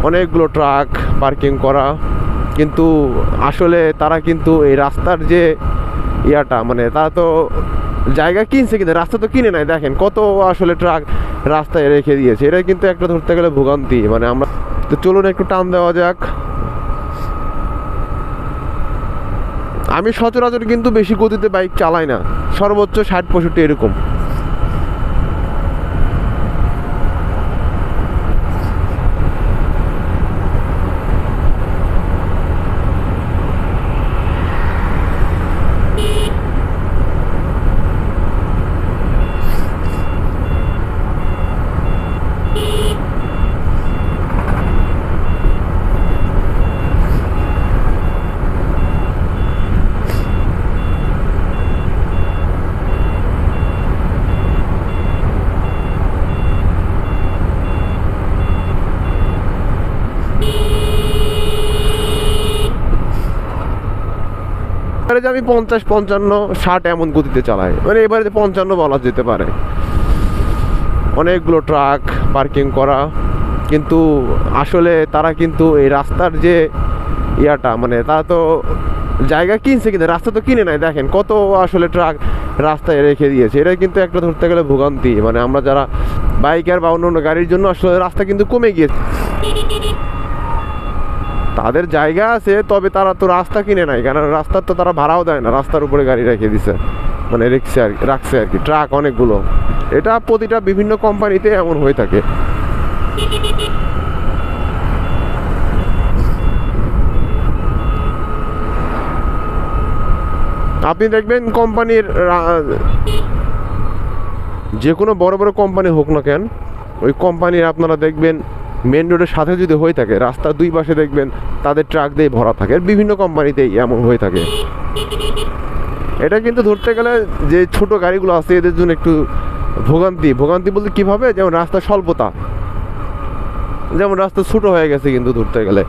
অনেকগুলো truck parking করা, কিন্তু আসলে তারা কিন্তু এই রাস্তার যে ইয়াটা মানে তারা তো জায়গা কিনছে কিন্তু রাস্তা তো কিনে নাই। দেখেন কত আসলে ট্রাক রাস্তায় রেখে দিয়েছে, এটা কিন্তু একটা ধরতে গেলে ভোগান্তি। মানে আমরা তো চলুন একটু টান দেওয়া যাক। আমি সচরাচর কিন্তু বেশি গতিতে বাইক চালাই না, সর্বোচ্চ 60-65 এরকম। যে আমি 50-55-60 এমন গতিতে চালাই, মানে এবারে 55 বলা যেতে পারে। অনেকগুলো ট্রাক পার্কিং করা, কিন্তু আসলে তারা কিন্তু এই রাস্তার যে ইয়াটা মানে তারা তো জায়গা কিনছে কিন্তু রাস্তা তো কিনে নাই। দেখেন কত আসলে ট্রাক রাস্তায় রেখে দিয়েছে, এটা কিন্তু একটা ধরতে গেলে ভোগান্তি। মানে আমরা যারা বাইকার বা অন্য অন্য গাড়ির জন্য আসলে রাস্তা কিন্তু কমে গিয়েছে। তাদের জায়গা আছে, তবে তারা তো রাস্তা কিনে নাই, কারণ রাস্তার তো তারা ভাড়াও দেয় না, রাস্তার উপরে গাড়ি রেখে দিছে, মানে রাখছে আর কি ট্রাক অনেকগুলো। এটা প্রতিটা বিভিন্ন কোম্পানিতে এমন হয়ে থাকে। আপনি দেখবেন কোম্পানির যে কোনো বড় বড় কোম্পানি হোক না কেন, ওই কোম্পানির আপনারা দেখবেন মেন রোডের সাথে যদি হয়ে থাকে, রাস্তার দুই পাশে দেখবেন তাদের ট্রাক দিয়ে ভরা থাকে। বিভিন্ন কোম্পানিতেই এমন হয়ে থাকে। এটা কিন্তু ধরতে গেলে যে ছোট গাড়িগুলো আছে এদের জন্য একটু ভোগান্তি বলতে কীভাবে, যেমন রাস্তার স্বল্পতা, যেমন রাস্তা ছোট হয়ে গেছে কিন্তু ধরতে গেলে